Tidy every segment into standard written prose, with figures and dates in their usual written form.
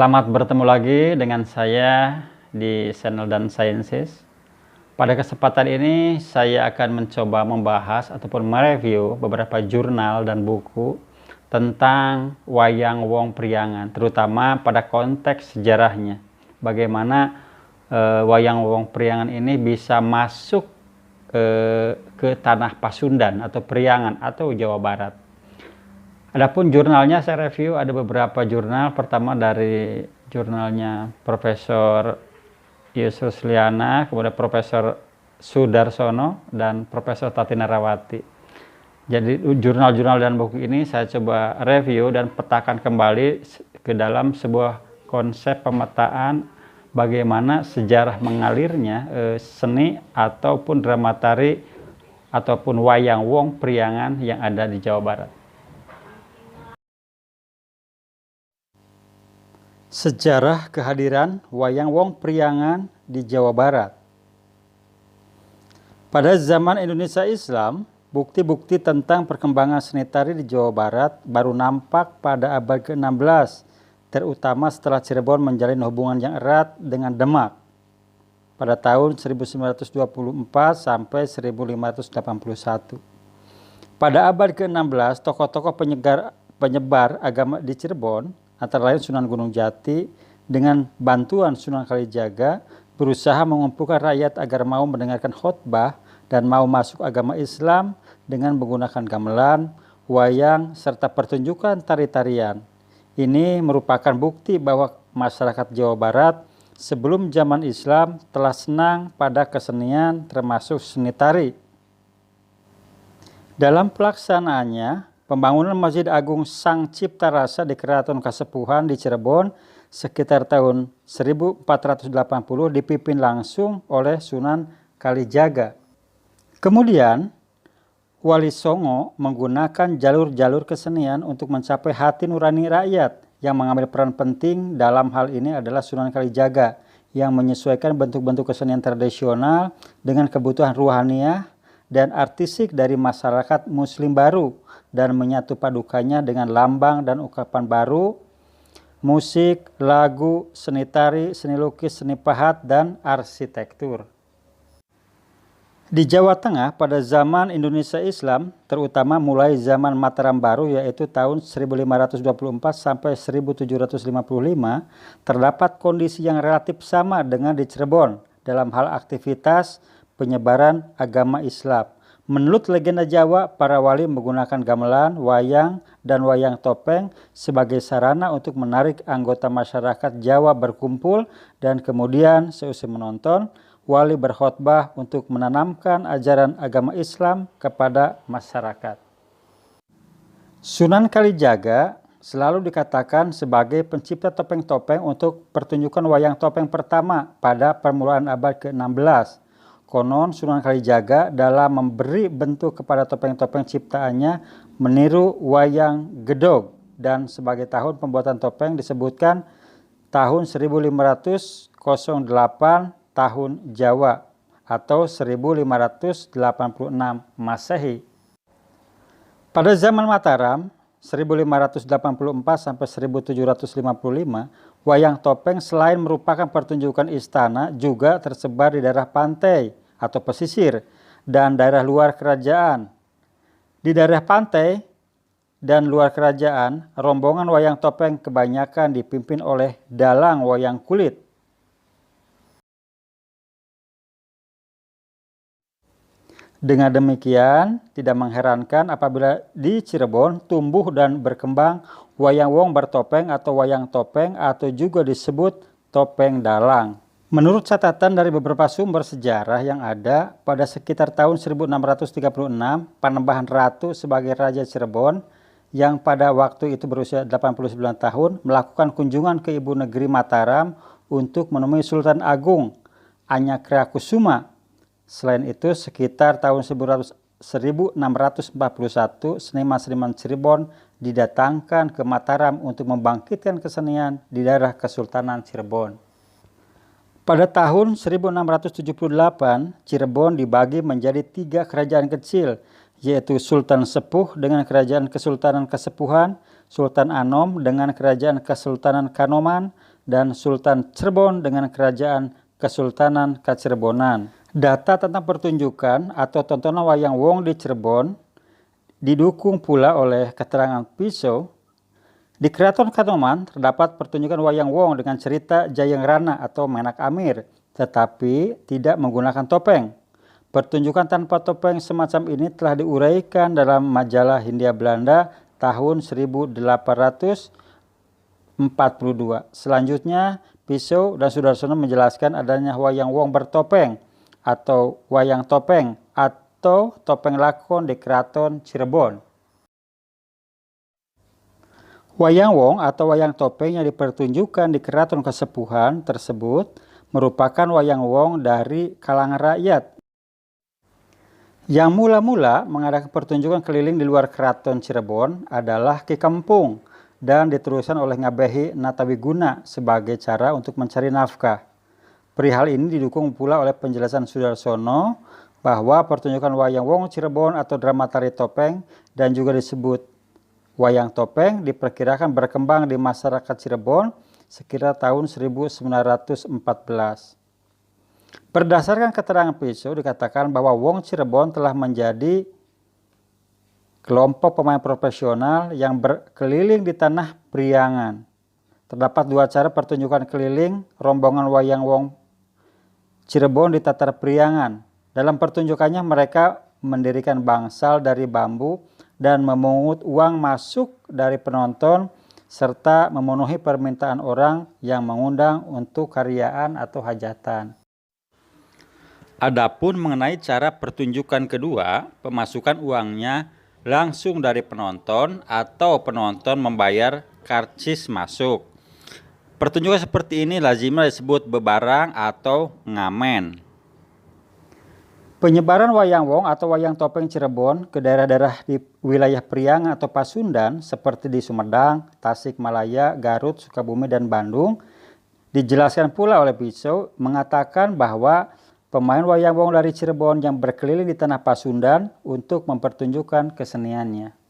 Selamat bertemu lagi dengan saya di channel Dan Sciences. Pada kesempatan ini saya akan mencoba membahas ataupun mereview beberapa jurnal dan buku tentang Wayang Wong Priangan, terutama pada konteks sejarahnya. Bagaimana Wayang Wong Priangan ini bisa masuk ke tanah Pasundan atau Priangan atau Jawa Barat. Adapun jurnalnya saya review ada beberapa jurnal. Pertama dari jurnalnya Profesor Yusuf Liana, kemudian Profesor Sudarsono dan Profesor Tati Narawati. Jadi jurnal-jurnal dan buku ini saya coba review dan petakan kembali ke dalam sebuah konsep pemetaan bagaimana sejarah mengalirnya seni ataupun drama tari ataupun wayang wong priangan yang ada di Jawa Barat. Sejarah kehadiran wayang wong priangan di Jawa Barat. Pada zaman Indonesia Islam, bukti-bukti tentang perkembangan seni tari di Jawa Barat baru nampak pada abad ke-16, terutama setelah Cirebon menjalin hubungan yang erat dengan Demak pada tahun 1924 sampai 1581. Pada abad ke-16, tokoh-tokoh penyebar agama di Cirebon antara lain Sunan Gunung Jati dengan bantuan Sunan Kalijaga berusaha mengumpulkan rakyat agar mau mendengarkan khotbah dan mau masuk agama Islam dengan menggunakan gamelan, wayang, serta pertunjukan tari-tarian. Ini merupakan bukti bahwa masyarakat Jawa Barat sebelum zaman Islam telah senang pada kesenian termasuk seni tari. Dalam pelaksanaannya, pembangunan Masjid Agung Sang Cipta Rasa di Keraton Kasepuhan di Cirebon sekitar tahun 1480 dipimpin langsung oleh Sunan Kalijaga. Kemudian, Wali Songo menggunakan jalur-jalur kesenian untuk mencapai hati nurani rakyat. Yang mengambil peran penting dalam hal ini adalah Sunan Kalijaga yang menyesuaikan bentuk-bentuk kesenian tradisional dengan kebutuhan ruhaniah dan artistik dari masyarakat Muslim baru dan menyatu padukannya dengan lambang dan ungkapan baru, musik, lagu, seni tari, seni lukis, seni pahat, dan arsitektur. Di Jawa Tengah pada zaman Indonesia Islam, terutama mulai zaman Mataram Baru yaitu tahun 1524 sampai 1755, terdapat kondisi yang relatif sama dengan di Cirebon dalam hal aktivitas penyebaran agama Islam. Menurut legenda Jawa, para wali menggunakan gamelan, wayang, dan wayang topeng sebagai sarana untuk menarik anggota masyarakat Jawa berkumpul dan kemudian seusai menonton, wali berkhotbah untuk menanamkan ajaran agama Islam kepada masyarakat. Sunan Kalijaga selalu dikatakan sebagai pencipta topeng-topeng untuk pertunjukan wayang topeng pertama pada permulaan abad ke-16. Konon Sunan Kalijaga dalam memberi bentuk kepada topeng-topeng ciptaannya meniru wayang gedog dan sebagai tahun pembuatan topeng disebutkan tahun 1508 tahun Jawa atau 1586 Masehi. Pada zaman Mataram 1584 sampai 1755, wayang topeng selain merupakan pertunjukan istana juga tersebar di daerah pantai atau pesisir dan daerah luar kerajaan. Di daerah pantai dan luar kerajaan, rombongan wayang topeng kebanyakan dipimpin oleh dalang wayang kulit. Dengan demikian, tidak mengherankan apabila di Cirebon tumbuh dan berkembang wayang wong bertopeng atau wayang topeng atau juga disebut topeng dalang. Menurut catatan dari beberapa sumber sejarah yang ada, pada sekitar tahun 1636, Panembahan Ratu sebagai Raja Cirebon yang pada waktu itu berusia 89 tahun melakukan kunjungan ke ibu negeri Mataram untuk menemui Sultan Agung Anyakreakusuma. Selain itu, sekitar tahun 1641, seniman-seniman Cirebon didatangkan ke Mataram untuk membangkitkan kesenian di daerah Kesultanan Cirebon. Pada tahun 1678, Cirebon dibagi menjadi 3 kerajaan kecil, yaitu Sultan Sepuh dengan Kerajaan Kesultanan Kasepuhan, Sultan Anom dengan Kerajaan Kesultanan Kanoman, dan Sultan Cirebon dengan Kerajaan Kesultanan Kacirebonan. Data tentang pertunjukan atau tontonan wayang wong di Cirebon didukung pula oleh keterangan Pisau. Di Keraton Kanoman terdapat pertunjukan wayang wong dengan cerita Jayeng Rana atau Menak Amir, tetapi tidak menggunakan topeng. Pertunjukan tanpa topeng semacam ini telah diuraikan dalam majalah Hindia Belanda tahun 1842. Selanjutnya, Pisau dan Sudarsono menjelaskan adanya wayang wong bertopeng atau wayang topeng atau topeng lakon di Keraton Cirebon. Wayang wong atau wayang topeng yang dipertunjukkan di Keraton Kasepuhan tersebut merupakan wayang wong dari kalangan rakyat yang mula-mula mengadakan pertunjukan keliling di luar Keraton Cirebon adalah Ki Kempung dan diteruskan oleh Ngabehi Natawiguna sebagai cara untuk mencari nafkah. Perihal ini didukung pula oleh penjelasan Sudarsono bahwa pertunjukan wayang wong Cirebon atau drama tari topeng dan juga disebut wayang topeng diperkirakan berkembang di masyarakat Cirebon sekitar tahun 1914. Berdasarkan keterangan Pisau dikatakan bahwa wong Cirebon telah menjadi kelompok pemain profesional yang berkeliling di tanah Priangan. Terdapat dua cara pertunjukan keliling rombongan wayang wong Cirebon di Tatar Priangan. Dalam pertunjukannya mereka mendirikan bangsal dari bambu dan memungut uang masuk dari penonton serta memenuhi permintaan orang yang mengundang untuk karyaan atau hajatan. Adapun mengenai cara pertunjukan kedua, pemasukan uangnya langsung dari penonton atau penonton membayar karcis masuk. Pertunjukan seperti ini lazimnya disebut bebarang atau ngamen. Penyebaran wayang wong atau wayang topeng Cirebon ke daerah-daerah di wilayah Priangan atau Pasundan seperti di Sumedang, Tasikmalaya, Garut, Sukabumi, dan Bandung dijelaskan pula oleh Pisau mengatakan bahwa pemain wayang wong dari Cirebon yang berkeliling di tanah Pasundan untuk mempertunjukkan keseniannya.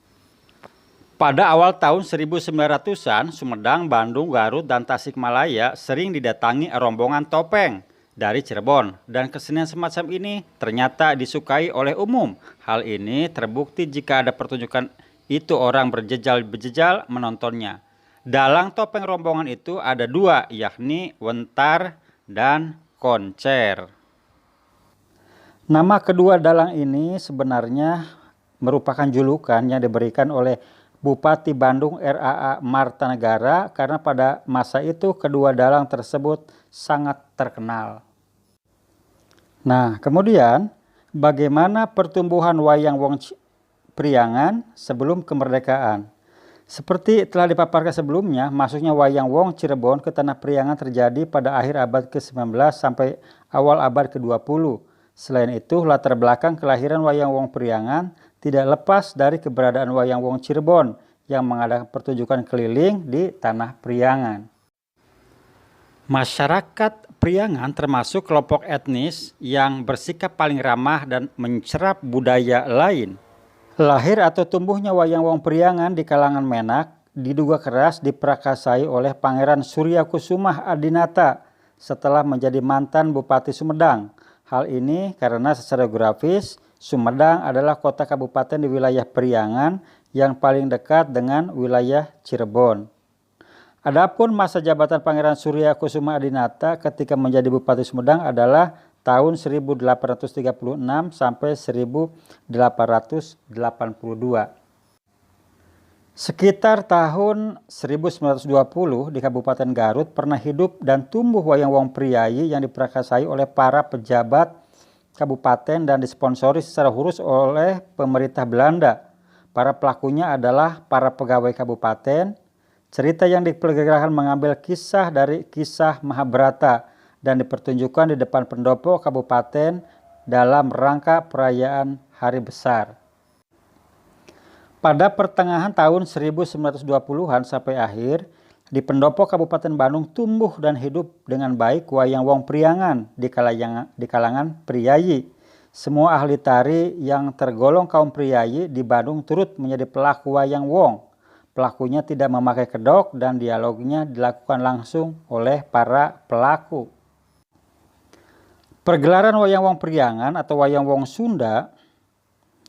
Pada awal tahun 1900-an, Sumedang, Bandung, Garut, dan Tasikmalaya sering didatangi rombongan topeng dari Cirebon, dan kesenian semacam ini ternyata disukai oleh umum. Hal ini terbukti jika ada pertunjukan itu orang berjejal-bejejal menontonnya. Dalang topeng rombongan itu ada dua, yakni Wentar dan Koncer. Nama kedua dalang ini sebenarnya merupakan julukan yang diberikan oleh Bupati Bandung R.A.A. Martanegara karena pada masa itu kedua dalang tersebut sangat terkenal. Nah, kemudian bagaimana pertumbuhan wayang wong Priangan sebelum kemerdekaan? Seperti telah dipaparkan sebelumnya, masuknya wayang wong Cirebon ke tanah Priangan terjadi pada akhir abad ke-19 sampai awal abad ke-20. Selain itu, latar belakang kelahiran wayang wong Priangan tidak lepas dari keberadaan wayang wong Cirebon yang mengadakan pertunjukan keliling di tanah Priangan. Masyarakat Priangan termasuk kelompok etnis yang bersikap paling ramah dan mencerap budaya lain. Lahir atau tumbuhnya wayang wong Priangan di kalangan Menak diduga keras diprakasai oleh Pangeran Surya Kusumah Adinata setelah menjadi mantan Bupati Sumedang. Hal ini karena secara geografis Sumedang adalah kota kabupaten di wilayah Priangan yang paling dekat dengan wilayah Cirebon. Adapun masa jabatan Pangeran Surya Kusuma Adinata ketika menjadi Bupati Sumedang adalah tahun 1836 sampai 1882. Sekitar tahun 1920 di Kabupaten Garut pernah hidup dan tumbuh wayang wong priayi yang diprakasai oleh para pejabat kabupaten dan disponsori secara khusus oleh pemerintah Belanda. Para pelakunya adalah para pegawai kabupaten. Cerita yang diperkirakan mengambil kisah dari kisah Mahabharata dan dipertunjukkan di depan pendopo kabupaten dalam rangka perayaan Hari Besar. Pada pertengahan tahun 1920-an sampai akhir, di pendopo Kabupaten Bandung tumbuh dan hidup dengan baik wayang wong Priangan di kalangan priayi. Semua ahli tari yang tergolong kaum priayi di Bandung turut menjadi pelaku wayang wong. pelakunya tidak memakai kedok dan dialognya dilakukan langsung oleh para pelaku. Pergelaran Wayang Wong Priangan atau Wayang Wong Sunda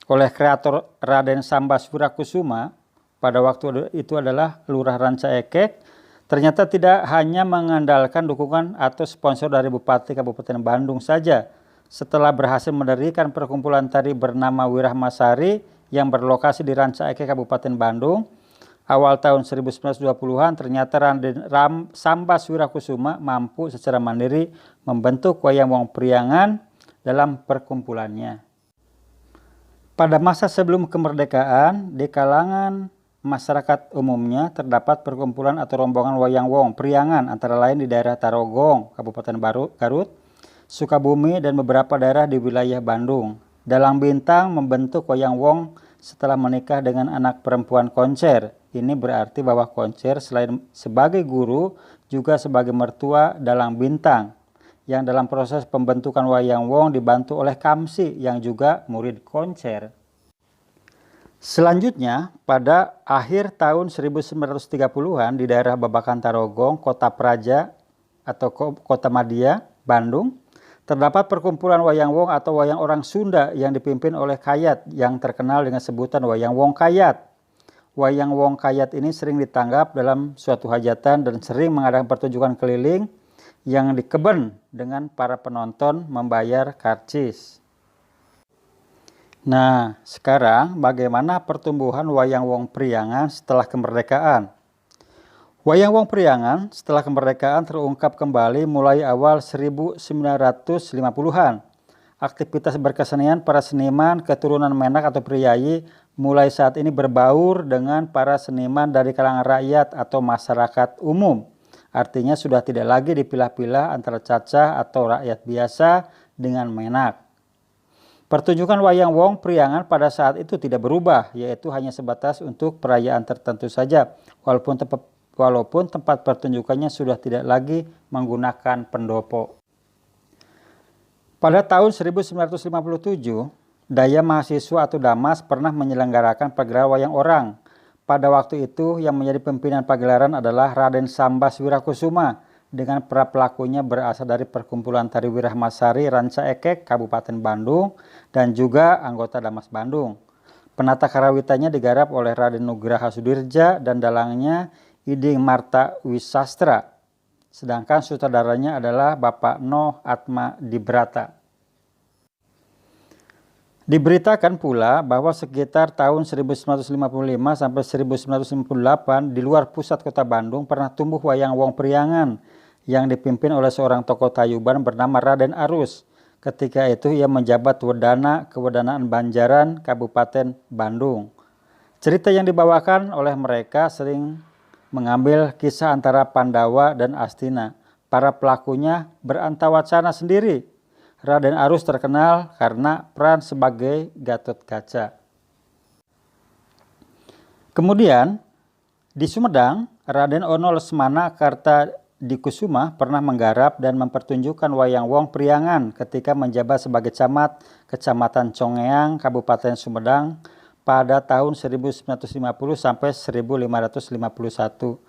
oleh kreator Raden Sambas Wirakusuma pada waktu itu adalah Lurah Ranca Ekek, ternyata tidak hanya mengandalkan dukungan atau sponsor dari Bupati Kabupaten Bandung saja. Setelah berhasil mendirikan perkumpulan tari bernama Wirahmasari yang berlokasi di Ranca Ekek Kabupaten Bandung, awal tahun 1920-an ternyata Raden Sambas Wirakusuma mampu secara mandiri membentuk Wayang Wong Priangan dalam perkumpulannya. Pada masa sebelum kemerdekaan, di kalangan masyarakat umumnya terdapat perkumpulan atau rombongan Wayang Wong Priangan antara lain di daerah Tarogong, Kabupaten Garut, Sukabumi, dan beberapa daerah di wilayah Bandung. Dalang Bintang membentuk Wayang Wong setelah menikah dengan anak perempuan Koncer. Ini berarti bahwa Koncer selain sebagai guru juga sebagai mertua Dalang Bintang, yang dalam proses pembentukan Wayang Wong dibantu oleh Kamsi yang juga murid Koncer. Selanjutnya, pada akhir tahun 1930-an di daerah Babakan Tarogong, Kota Praja atau Kota Madia, Bandung, terdapat perkumpulan Wayang Wong atau Wayang Orang Sunda yang dipimpin oleh Kayat yang terkenal dengan sebutan Wayang Wong Kayat. Wayang Wong Kayat ini sering ditanggap dalam suatu hajatan dan sering mengadakan pertunjukan keliling yang dikeben dengan para penonton membayar karcis. Nah, sekarang bagaimana pertumbuhan Wayang Wong Priangan setelah kemerdekaan? Wayang Wong Priangan setelah kemerdekaan terungkap kembali mulai awal 1950-an. Aktivitas berkesenian para seniman keturunan Menak atau Priyayi mulai saat ini berbaur dengan para seniman dari kalangan rakyat atau masyarakat umum. Artinya sudah tidak lagi dipilah-pilah antara cacah atau rakyat biasa dengan Menak. Pertunjukan Wayang Wong Priangan pada saat itu tidak berubah, yaitu hanya sebatas untuk perayaan tertentu saja, walaupun tempat pertunjukannya sudah tidak lagi menggunakan pendopo. Pada tahun 1957, Daya Mahasiswa atau Damas pernah menyelenggarakan pagelaran wayang orang. Pada waktu itu yang menjadi pimpinan pagelaran adalah Raden Sambas Wirakusuma dengan para pelakunya berasal dari perkumpulan tari Wirahmasari Ranca Ekek Kabupaten Bandung dan juga anggota Damas Bandung. Penata karawitannya digarap oleh Raden Nugraha Sudirja dan dalangnya Iding Marta Wisastra. Sedangkan sutradaranya adalah Bapak Noh Atma Dibrata. Diberitakan pula bahwa sekitar tahun 1955 sampai 1958 di luar pusat kota Bandung pernah tumbuh Wayang Wong Priangan yang dipimpin oleh seorang tokoh Tayuban bernama Raden Arus. Ketika itu ia menjabat Wedana Kewedanaan Banjaran Kabupaten Bandung. Cerita yang dibawakan oleh mereka sering mengambil kisah antara Pandawa dan Astina. Para pelakunya berantawacana sendiri. Raden Arus terkenal karena peran sebagai Gatotkaca. Kemudian di Sumedang, Raden Ono Lesmana Kartadikusuma pernah menggarap dan mempertunjukkan Wayang Wong Priangan ketika menjabat sebagai camat Kecamatan Congeang, Kabupaten Sumedang pada tahun 1950 sampai 1551.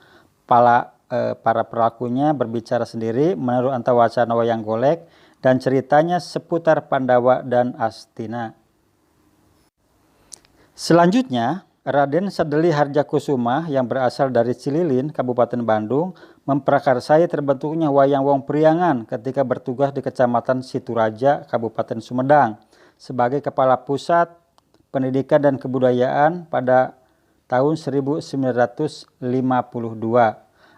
Para pelakunya berbicara sendiri menurut antawacana wayang golek dan ceritanya seputar Pandawa dan Astina. Selanjutnya, Raden Sadeli Harjakusuma yang berasal dari Cililin, Kabupaten Bandung, memprakarsai terbentuknya Wayang Wong Priangan ketika bertugas di Kecamatan Situraja, Kabupaten Sumedang, sebagai Kepala Pusat Pendidikan dan Kebudayaan pada tahun 1952.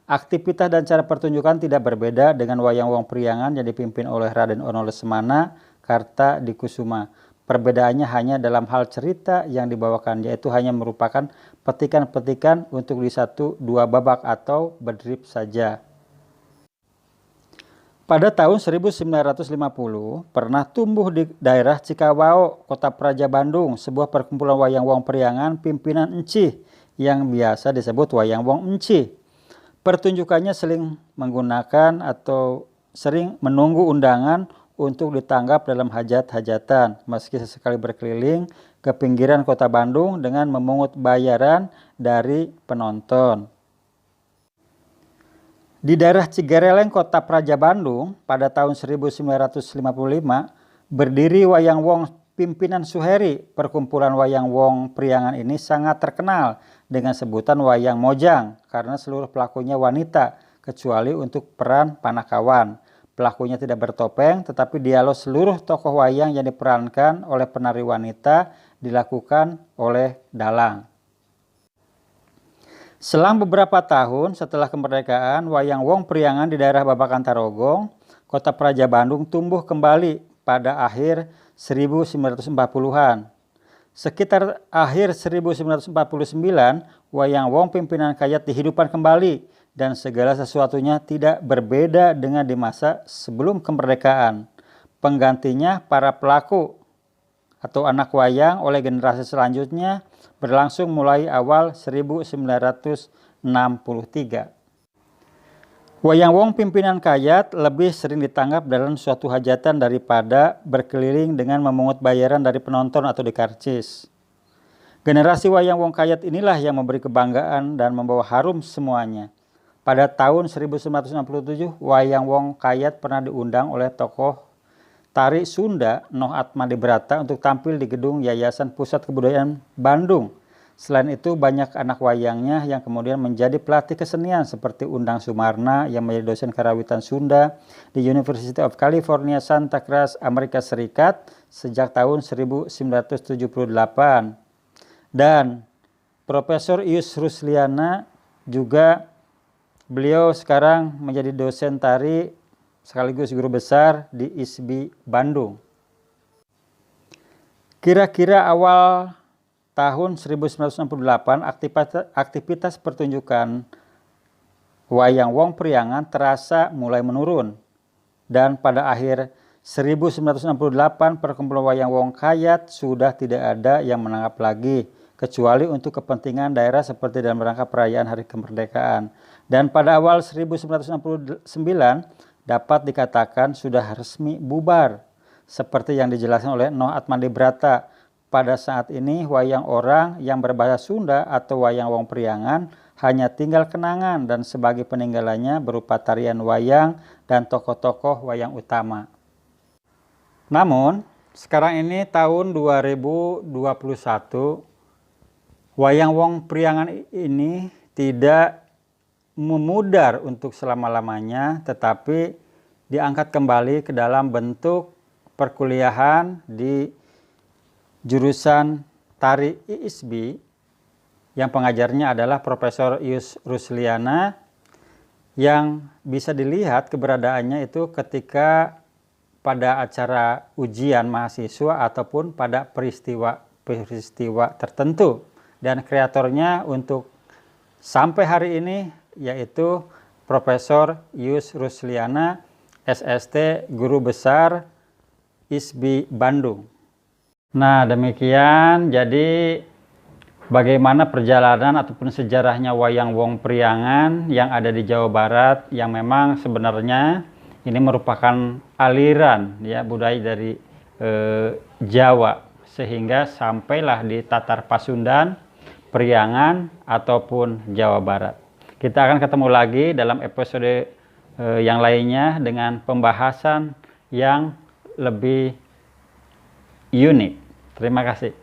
Aktivitas dan cara pertunjukan tidak berbeda dengan Wayang Wong Priangan yang dipimpin oleh Raden Ono Lesmana Kartadikusuma. Perbedaannya hanya dalam hal cerita yang dibawakan, yaitu hanya merupakan petikan-petikan untuk di 1-2 babak atau berdrip saja. Pada tahun 1950 pernah tumbuh di daerah Cikawao, Kota Praja Bandung, sebuah perkumpulan Wayang Wong Priangan pimpinan Encih yang biasa disebut Wayang Wong Encih. Pertunjukannya sering menggunakan atau sering menunggu undangan untuk ditanggap dalam hajat-hajatan, meski sesekali berkeliling ke pinggiran kota Bandung dengan memungut bayaran dari penonton. Di daerah Cigareleng, kota Praja Bandung, pada tahun 1955, berdiri Wayang Wong Pimpinan Suheri. Perkumpulan Wayang Wong Priangan ini sangat terkenal dengan sebutan Wayang Mojang karena seluruh pelakunya wanita, kecuali untuk peran Panakawan. Pelakunya tidak bertopeng, tetapi dialog seluruh tokoh wayang yang diperankan oleh penari wanita dilakukan oleh dalang. Selang beberapa tahun setelah kemerdekaan, Wayang Wong Priangan di daerah Babakan Tarogong, kota Praja Bandung tumbuh kembali pada akhir 1940-an. Sekitar akhir 1949, Wayang Wong Pimpinan Kayat dihidupkan kembali dan segala sesuatunya tidak berbeda dengan di masa sebelum kemerdekaan. Penggantinya para pelaku atau anak wayang oleh generasi selanjutnya berlangsung mulai awal 1963. Wayang Wong Pimpinan Kayat lebih sering ditanggap dalam suatu hajatan daripada berkeliling dengan memungut bayaran dari penonton atau di karcis. Generasi Wayang Wong Kayat inilah yang memberi kebanggaan dan membawa harum semuanya. Pada tahun 1967, Wayang Wong Kayat pernah diundang oleh tokoh tari Sunda Noh Atmadibrata untuk tampil di gedung Yayasan Pusat Kebudayaan Bandung. Selain itu, banyak anak wayangnya yang kemudian menjadi pelatih kesenian seperti Undang Sumarna yang menjadi dosen karawitan Sunda di University of California, Santa Cruz, Amerika Serikat sejak tahun 1978. Dan Profesor Ius Rusliana juga, beliau sekarang menjadi dosen tari sekaligus guru besar di ISBI Bandung. Kira-kira awal tahun 1968, aktivitas pertunjukan Wayang Wong Priangan terasa mulai menurun. Dan pada akhir 1968, perkumpulan Wayang Wong Kayat sudah tidak ada yang menanggap lagi, kecuali untuk kepentingan daerah seperti dalam rangka perayaan Hari Kemerdekaan. Dan pada awal 1969, dapat dikatakan sudah resmi bubar, seperti yang dijelaskan oleh Noh Atmadibrata. Pada saat ini, wayang orang yang berbahasa Sunda atau Wayang Wong Priangan hanya tinggal kenangan dan sebagai peninggalannya berupa tarian wayang dan tokoh-tokoh wayang utama. Namun, sekarang ini tahun 2021, Wayang Wong Priangan ini tidak memudar untuk selama-lamanya, tetapi diangkat kembali ke dalam bentuk perkuliahan di jurusan tari ISBI yang pengajarnya adalah Profesor Ius Rusliana, yang bisa dilihat keberadaannya itu ketika pada acara ujian mahasiswa ataupun pada peristiwa tertentu. Dan kreatornya untuk sampai hari ini yaitu Profesor Ius Rusliana, SST, Guru Besar ISBI Bandung. Nah, demikian jadi bagaimana perjalanan ataupun sejarahnya Wayang Wong Priangan yang ada di Jawa Barat, yang memang sebenarnya ini merupakan aliran ya budaya dari Jawa, sehingga sampailah di Tatar Pasundan, Priangan ataupun Jawa Barat. Kita akan ketemu lagi dalam episode yang lainnya dengan pembahasan yang lebih unik. Terima kasih.